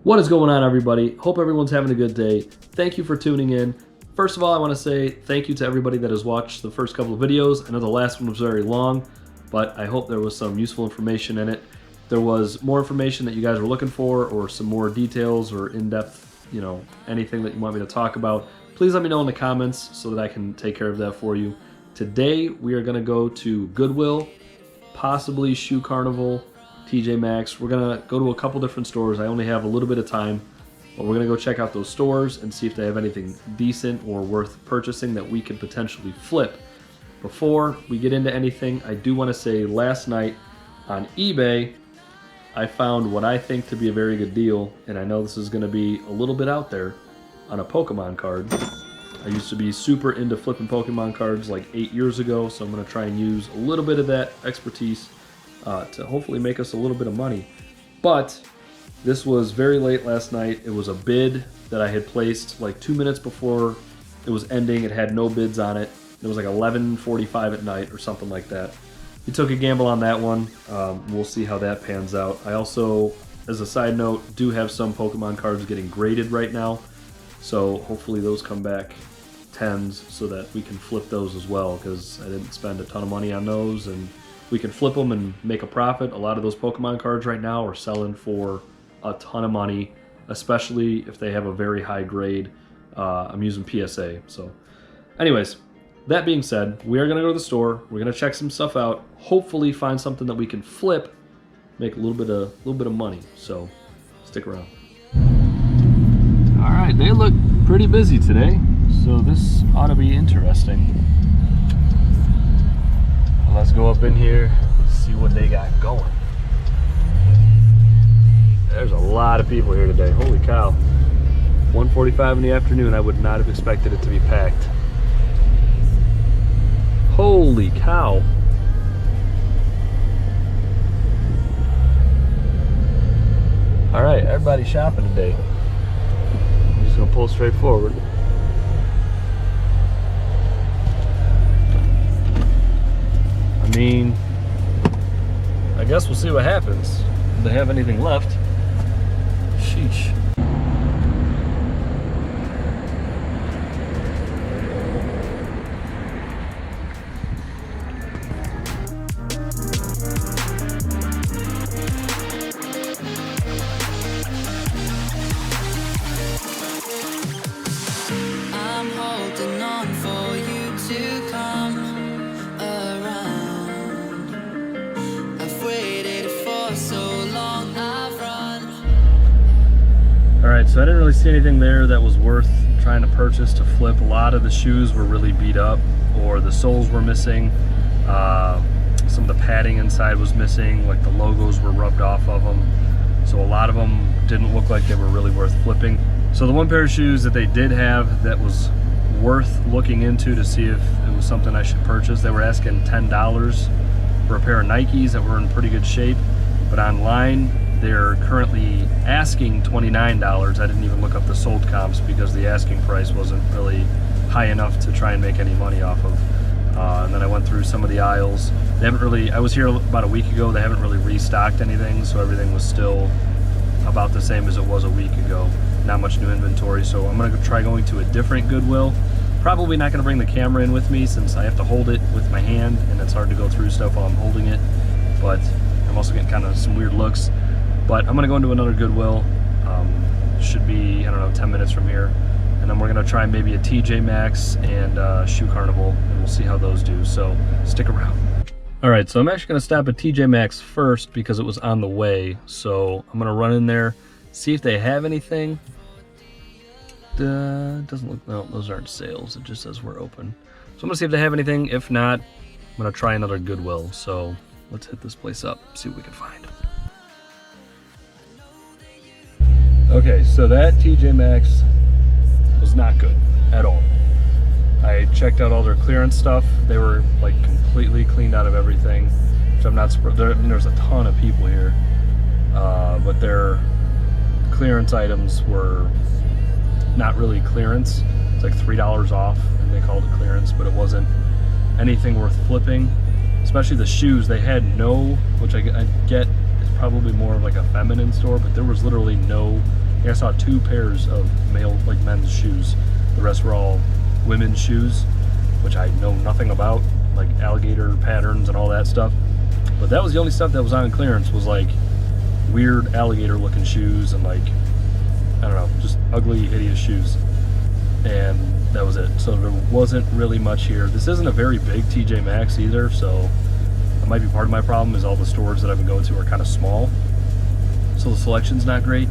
What is going on, everybody? Hope everyone's having a good day. Thank you for tuning in. First of all, I want to say thank you to everybody that has watched the first couple of videos. I know the last one was very long, but I hope there was some useful information in it. If there was more information that you guys were looking for, or some more details or in-depth, anything that you want me to talk about, please let me know in the comments so that I can take care of that for you. Today, we are going to go to Goodwill, possibly Shoe Carnival, TJ Maxx. We're gonna go to a couple different stores. I only have a little bit of time, but we're gonna go check out those stores and see if they have anything decent or worth purchasing that we could potentially flip. Before we get into anything, I do want to say last night on eBay, I found what I think to be a very good deal, and I know this is gonna be a little bit out there, on a Pokemon card. I used to be super into flipping Pokemon cards like 8 years ago, so I'm gonna try and use a little bit of that expertise to hopefully make us a little bit of money. But this was very late last night. It was a bid that I had placed like 2 minutes before it was ending. It had no bids on it. It was like 11:45 at night or something like that. We took a gamble on that one. We'll see how that pans out. I also, as a side note, do have some Pokemon cards getting graded right now. So hopefully those come back 10s so that we can flip those as well, because I didn't spend a ton of money on those, and we can flip them and make a profit. A lot of those Pokemon cards right now are selling for a ton of money, especially if they have a very high grade. I'm using PSA. So anyways, that being said, we are going to go to the store. We're going to check some stuff out, hopefully find something that we can flip, make a little bit of money. So stick around. All right, they look pretty busy today, so this ought to be interesting. Let's go up in here, see what they got going. There's a lot of people here today. Holy cow. 1:45 in the afternoon. I would not have expected it to be packed. Holy cow. All right, everybody's shopping today. I'm just gonna pull straight forward. I mean, I guess we'll see what happens. If they have anything left. Sheesh. I'm holding on for you to come. Alright, so I didn't really see anything there that was worth trying to purchase to flip. A lot of the shoes were really beat up, or the soles were missing. Some of the padding inside was missing, like the logos were rubbed off of them. So a lot of them didn't look like they were really worth flipping. So the one pair of shoes that they did have that was worth looking into to see if it was something I should purchase, they were asking $10 for a pair of Nikes that were in pretty good shape, but online they're currently asking $29. I didn't even look up the sold comps because the asking price wasn't really high enough to try and make any money off of. And then I went through some of the aisles. They haven't really, I was here about a week ago, they haven't really restocked anything, so everything was still about the same as it was a week ago. Not much new inventory, so I'm gonna try going to a different Goodwill. Probably not gonna bring the camera in with me since I have to hold it with my hand and it's hard to go through stuff while I'm holding it. But I'm also getting kind of some weird looks. But I'm gonna go into another Goodwill. Should be, I don't know, 10 minutes from here. And then we're gonna try maybe a TJ Maxx and Shoe Carnival, and we'll see how those do, so stick around. All right, so I'm actually gonna stop at TJ Maxx first because it was on the way. So I'm gonna run in there, see if they have anything. Doesn't look, no, those aren't sales. It just says we're open. So I'm gonna see if they have anything. If not, I'm gonna try another Goodwill. So let's hit this place up, see what we can find. Okay, so that TJ Maxx was not good at all. I checked out all their clearance stuff. They were like completely cleaned out of everything, which I'm not surprised. There's a ton of people here, but their clearance items were not really clearance. It's like $3 off, and they called it clearance, but it wasn't anything worth flipping. Especially the shoes, they had no, which I get is probably more of like a feminine store, but there was literally no think I saw 2 pairs of male, like men's shoes. The rest were all women's shoes, which I know nothing about, like alligator patterns and all that stuff. But that was the only stuff that was on clearance, was like weird alligator looking shoes and like, I don't know, just ugly, hideous shoes. And that was it. So there wasn't really much here. This isn't a very big TJ Maxx either, so that might be part of my problem, is all the stores that I've been going to are kind of small. So the selection's not great.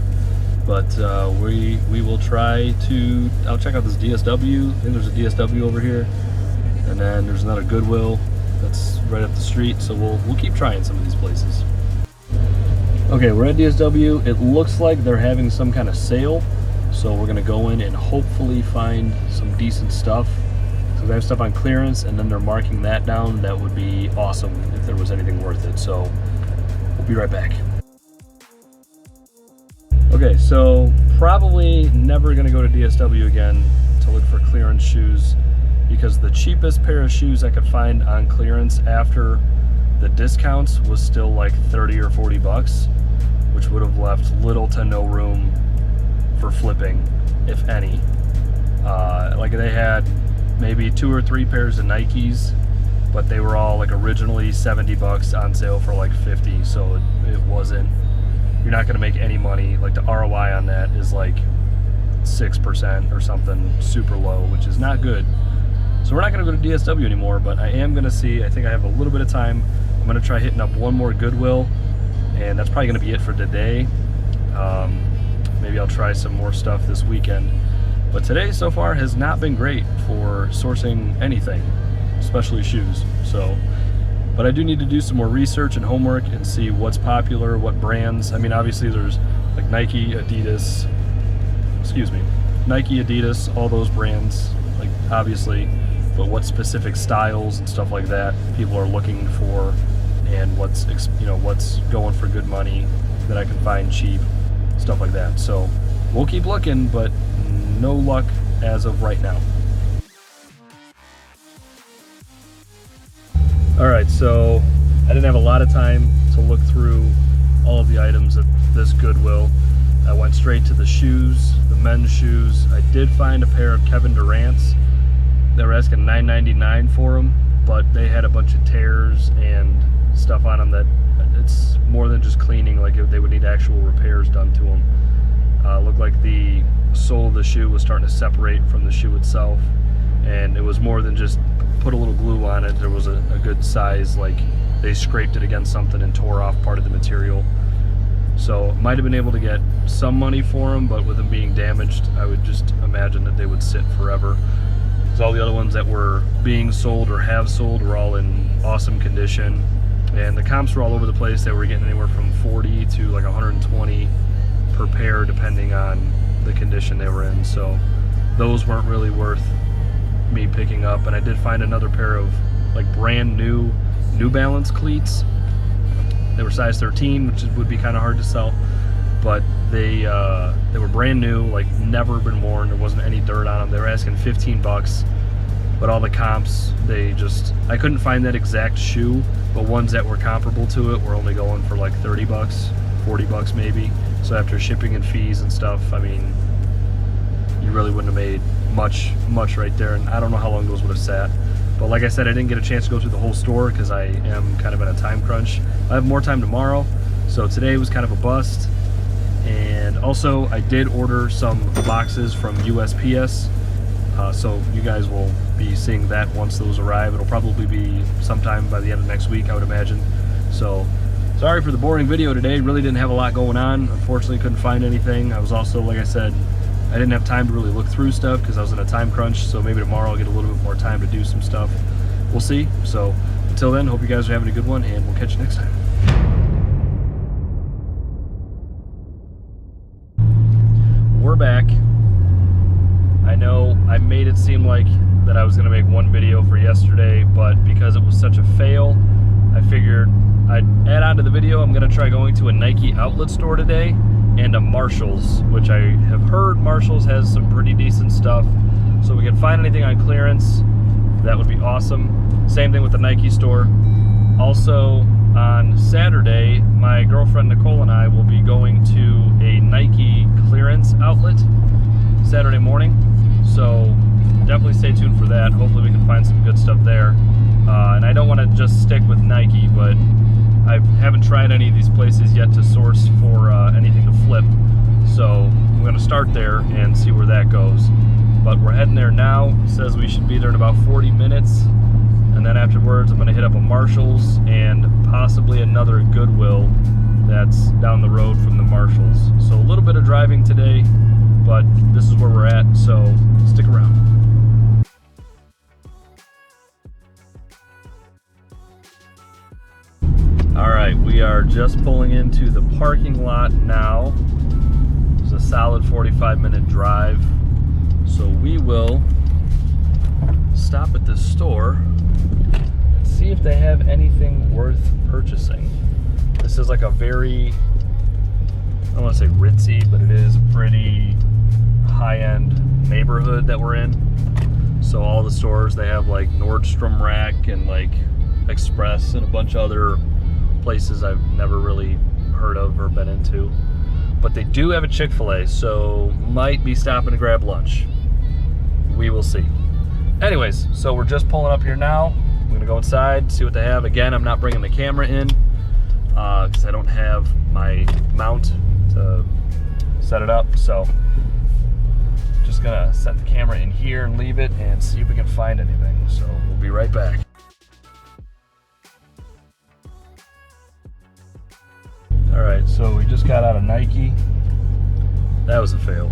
But we will try to, I'll check out this DSW. I think there's a DSW over here. And then there's another Goodwill that's right up the street. So we'll keep trying some of these places. Okay, we're at DSW. It looks like they're having some kind of sale. So we're gonna go in and hopefully find some decent stuff. So they have stuff on clearance and then they're marking that down. That would be awesome if there was anything worth it. So we'll be right back. Okay, so probably never gonna go to DSW again to look for clearance shoes, because the cheapest pair of shoes I could find on clearance after the discounts was still like 30 or 40 bucks, which would have left little to no room for flipping, if any. Like they had maybe 2 or 3 pairs of Nikes, but they were all like originally 70 bucks on sale for like 50, so it wasn't, you're not going to make any money. Like the ROI on that is like 6% or something, super low, which is not good. So we're not going to go to DSW anymore, but I am going to see, I think I have a little bit of time. I'm going to try hitting up one more Goodwill, and that's probably going to be it for today. Maybe I'll try some more stuff this weekend. But today so far has not been great for sourcing anything, especially shoes. So, but I do need to do some more research and homework and see what's popular, what brands. I mean, obviously there's like Nike, Adidas, all those brands, like obviously, but what specific styles and stuff like that people are looking for, and what's going for good money that I can find cheap, stuff like that. So we'll keep looking, but no luck as of right now. Alright, so I didn't have a lot of time to look through all of the items at this Goodwill. I went straight to the shoes, the men's shoes. I did find a pair of Kevin Durant's. They were asking $9.99 for them, but they had a bunch of tears and stuff on them that it's more than just cleaning. Like they would need actual repairs done to them. Looked like the sole of the shoe was starting to separate from the shoe itself, and it was more than just put a little glue on it. There was a good size, like they scraped it against something and tore off part of the material. So might have been able to get some money for them, but with them being damaged, I would just imagine that they would sit forever. Because all the other ones that were being sold or have sold were all in awesome condition, and the comps were all over the place. They were getting anywhere from 40 to like 120 per pair, depending on the condition they were in. So those weren't really worth me picking up. And I did find another pair of like brand new New Balance cleats. They were size 13, which would be kind of hard to sell, but they were brand new, like never been worn. There wasn't any dirt on them. They were asking 15 bucks, but all the comps, I couldn't find that exact shoe, but ones that were comparable to it were only going for like 30 bucks, 40 bucks maybe. So after shipping and fees and stuff, I mean, you really wouldn't have made much right there. And I don't know how long those would have sat. But like I said, I didn't get a chance to go through the whole store because I am kind of in a time crunch. I have more time tomorrow, so today was kind of a bust. And also, I did order some boxes from USPS, so you guys will be seeing that once those arrive. It'll probably be sometime by the end of next week, I would imagine. So, sorry for the boring video today. Really didn't have a lot going on. Unfortunately, couldn't find anything. I was also, like I said, I didn't have time to really look through stuff because I was in a time crunch, so maybe tomorrow I'll get a little bit more time to do some stuff. We'll see. So until then, hope you guys are having a good one, and we'll catch you next time. We're back. I know I made it seem like that I was going to make one video for yesterday, but because it was such a fail, I figured I'd add on to the video. I'm going to try going to a Nike outlet store today and a Marshall's, which I have heard Marshall's has some pretty decent stuff. So if we can find anything on clearance, that would be awesome. Same thing with the Nike store. Also on Saturday, my girlfriend Nicole and I will be going to a Nike clearance clearance outlet Saturday morning, so definitely stay tuned for that. Hopefully we can find some good stuff there. And I don't want to just stick with Nike, but I haven't tried any of these places yet to source for anything to flip. So I'm going to start there and see where that goes. But we're heading there now. It says we should be there in about 40 minutes. And then afterwards, I'm going to hit up a Marshall's and possibly another Goodwill that's down the road from the Marshall's. So a little bit of driving today, but this is where we're at, so stick around. All right, we are just pulling into the parking lot now. It's a solid 45-minute drive. So we will stop at this store and see if they have anything worth purchasing. This is like a very, I don't want to say ritzy, but it is a pretty high-end neighborhood that we're in. So all the stores, they have like Nordstrom Rack and like Express and a bunch of other places I've never really heard of or been into. But they do have a Chick-fil-A, so might be stopping to grab lunch. We will see. Anyways, so we're just pulling up here now. I'm gonna go inside, see what they have. Again, I'm not bringing the camera in because I don't have my mount to set it up. So just gonna set the camera in here and leave it and see if we can find anything. So we'll be right back. All right, so we just got out of Nike. That was a fail.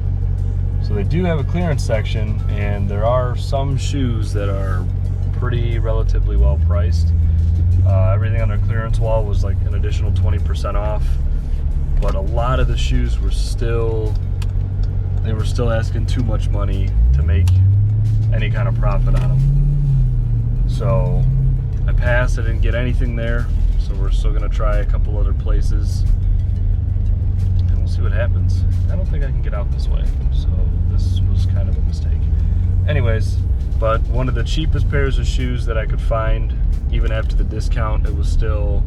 So they do have a clearance section, and there are some shoes that are pretty relatively well priced. Everything on their clearance wall was like an additional 20% off, but a lot of the shoes were still, they were still asking too much money to make any kind of profit on them. So I passed, I didn't get anything there, so we're still gonna try a couple other places. We'll see what happens. I don't think I can get out this way, so this was kind of a mistake. Anyways, but one of the cheapest pairs of shoes that I could find, even after the discount, it was still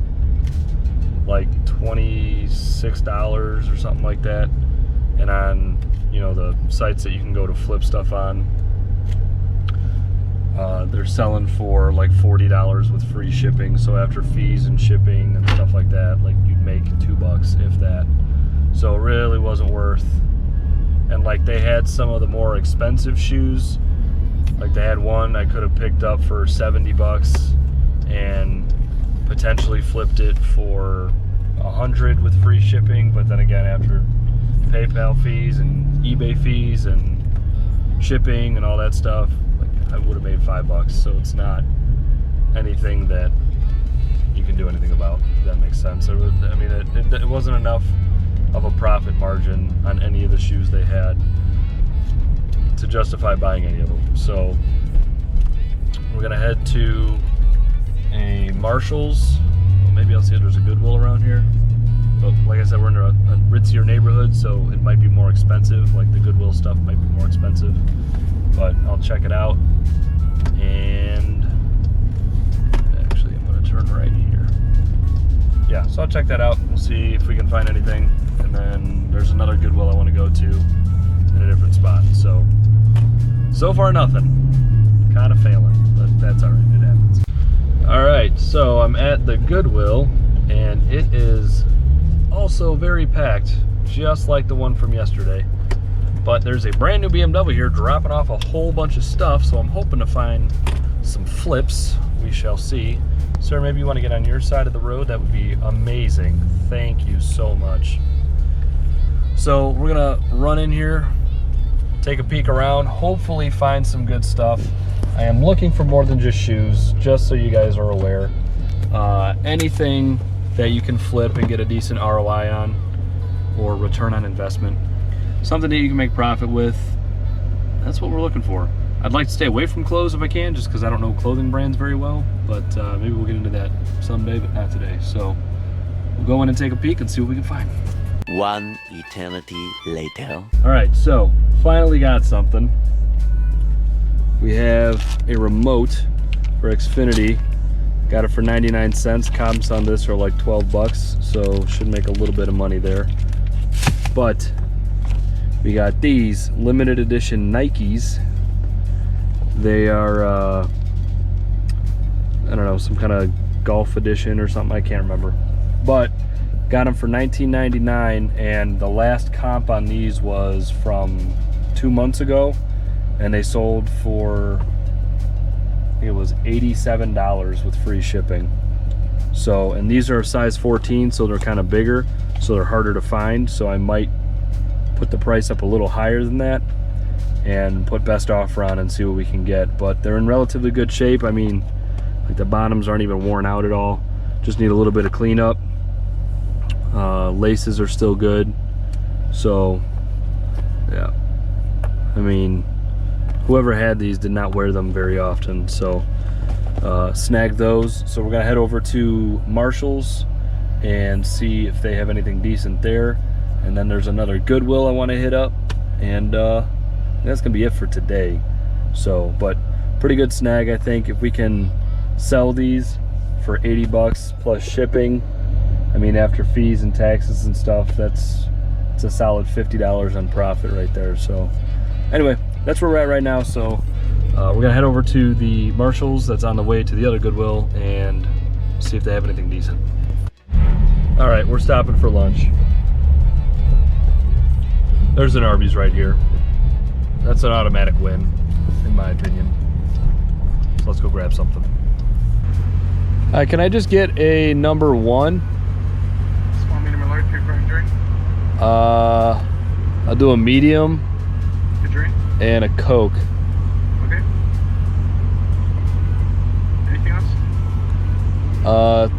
like $26 or something like that. And on, you know, the sites that you can go to flip stuff on, they're selling for like $40 with free shipping. So after fees and shipping and stuff like that, like you'd make $2 if that. So it really wasn't worth. And like they had some of the more expensive shoes. Like they had one I could have picked up for $70 and potentially flipped it for $100 with free shipping. But then again, after PayPal fees and eBay fees and shipping and all that stuff, like I would have made $5. So it's not anything that you can do anything about, if that makes sense. I mean, it wasn't enough of a profit margin on any of the shoes they had to justify buying any of them. So we're gonna head to a Marshall's. Well, maybe I'll see if there's a Goodwill around here. But like I said, we're in a ritzier neighborhood, so it might be more expensive. Like the Goodwill stuff might be more expensive. But I'll check it out. And actually, I'm gonna turn right here. Yeah, so I'll check that out. We'll see if we can find anything. And then there's another Goodwill I want to go to in a different spot. So far nothing. Kind of failing, but that's all right. It happens. All right, so I'm at the Goodwill, and it is also very packed, just like the one from yesterday. But there's a brand new BMW here dropping off a whole bunch of stuff, so I'm hoping to find some flips. We shall see. Sir, maybe you want to get on your side of the road? That would be amazing. Thank you so much. So we're gonna run in here, take a peek around, hopefully find some good stuff. I am looking for more than just shoes, just so you guys are aware. Anything that you can flip and get a decent ROI on, or return on investment. Something that you can make profit with. That's what we're looking for. I'd like to stay away from clothes if I can, just because I don't know clothing brands very well, but maybe we'll get into that someday, but not today. So we'll go in and take a peek and see what we can find. One eternity later. All right, so finally got something. We have a remote for Xfinity. Got it for 99 cents. Comps on this are like 12 bucks, so should make a little bit of money there. But We got these limited edition Nikes. They are, I don't know, some kind of golf edition or something, I can't remember. But got them for $19.99, and the last comp on these was from 2 months ago, and they sold for, I think it was $87 with free shipping. So, and these are a size 14, so they're kind of bigger, so they're harder to find. So I might put the price up a little higher than that and put best offer on and see what we can get. But they're in relatively good shape. I mean, like the bottoms aren't even worn out at all, just need a little bit of cleanup. Laces are still good. So yeah, I mean, whoever had these did not wear them very often, so snagged those. So we're gonna head over to Marshall's and see if they have anything decent there, and then there's another Goodwill I want to hit up, and that's gonna be it for today. So, but pretty good snag, I think. If we can sell these for 80 bucks plus shipping, I mean, after fees and taxes and stuff, it's a solid $50 on profit right there. So anyway, that's where we're at right now. So we're gonna head over to the Marshall's that's on the way to the other Goodwill and see if they have anything decent. All right, we're stopping for lunch. There's an Arby's right here. That's an automatic win, in my opinion. So let's go grab something. All right, can I just get a number 1? Small, medium, or large, pick and drink? I'll do a medium A drink? and a Coke. Okay. Anything else?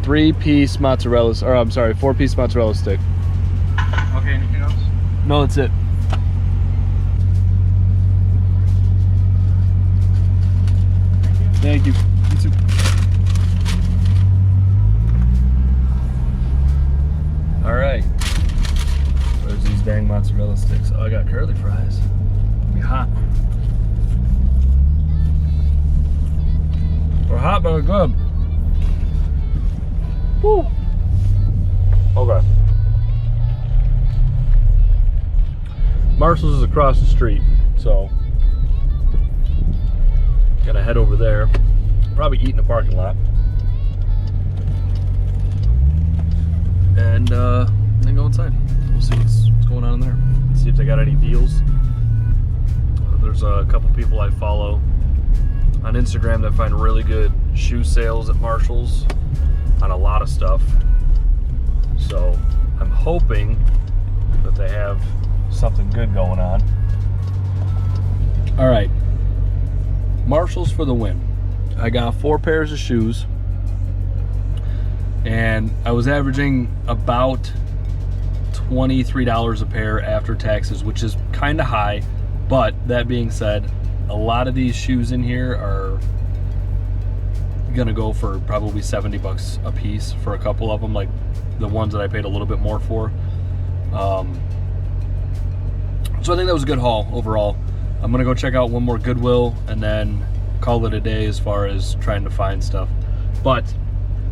3-piece mozzarella, or I'm sorry, 4-piece mozzarella stick. Okay, anything else? No, that's it. Thank you. You too. All right. Where's these dang mozzarella sticks? Oh, I got curly fries. Be hot. We're hot, but we're good. Woo. Okay. Marshall's is across the street, so gotta head over there. Probably eat in the parking lot, and then go inside. We'll see what's going on in there. See if they got any deals. There's a couple people I follow on Instagram that find really good shoe sales at Marshall's on a lot of stuff. So I'm hoping that they have something good going on. All right, Marshall's for the win. I got 4 pairs of shoes, and I was averaging about $23 a pair after taxes, which is kind of high. But that being said, a lot of these shoes in here are gonna go for probably 70 bucks a piece for a couple of them, like the ones that I paid a little bit more for. So I think that was a good haul overall. I'm gonna go check out one more Goodwill and then call it a day as far as trying to find stuff. But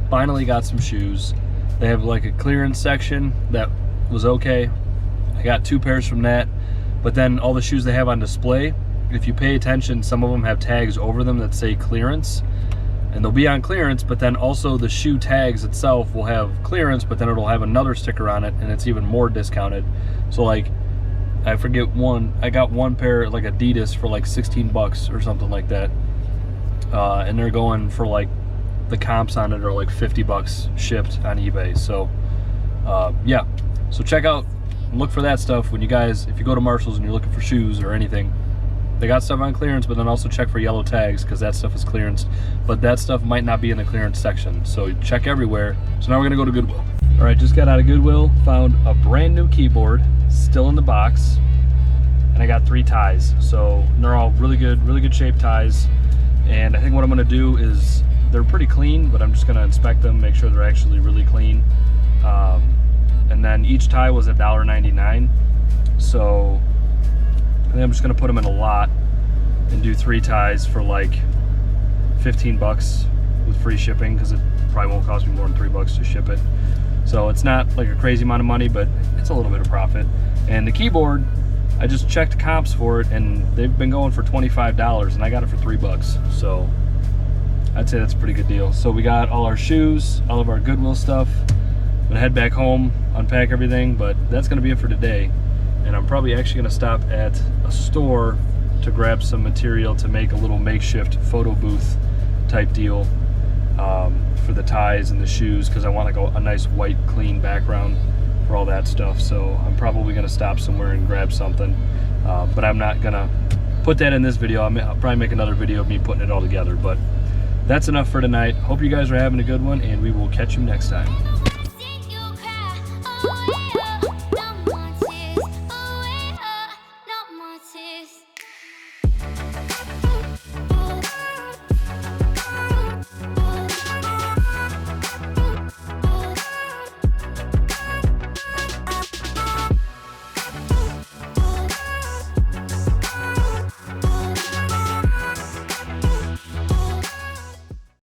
finally got some shoes. They have like a clearance section that was okay. I got 2 pairs from that. But then all the shoes they have on display, if you pay attention, some of them have tags over them that say clearance, and they'll be on clearance, but then also the shoe tags itself will have clearance, but then it'll have another sticker on it and it's even more discounted. So like, I forget one, I got one pair like Adidas for like 16 bucks or something like that. And they're going for like, the comps on it are like 50 bucks shipped on eBay. So yeah, so check out, look for that stuff when you guys, if you go to Marshall's and you're looking for shoes or anything. They got stuff on clearance, but then also check for yellow tags because that stuff is clearance. But that stuff might not be in the clearance section, so check everywhere. So now we're gonna go to Goodwill. All right, just got out of Goodwill, found a brand new keyboard, still in the box, and I got 3 ties. So they're all really good shape ties. And I think what I'm gonna do is, they're pretty clean, but I'm just gonna inspect them, make sure they're actually really clean. And then each tie was $1.99. So I think I'm just gonna put them in a lot and do 3 ties for like 15 bucks with free shipping, because it probably won't cost me more than 3 bucks to ship it. So it's not like a crazy amount of money, but it's a little bit of profit. And the keyboard I just checked comps for it, and they've been going for $25, and I got it for $3. So I'd say that's a pretty good deal. So we got all our shoes, all of our Goodwill stuff. I'm gonna head back home, unpack everything, but that's gonna be it for today. And I'm probably actually gonna stop at a store to grab some material to make a little makeshift photo booth type deal for the ties and the shoes, because I want like a nice white clean background for all that stuff. So I'm probably gonna stop somewhere and grab something, but I'm not gonna put that in this video. I'll probably make another video of me putting it all together. But that's enough for tonight. Hope you guys are having a good one, and we will catch you next time.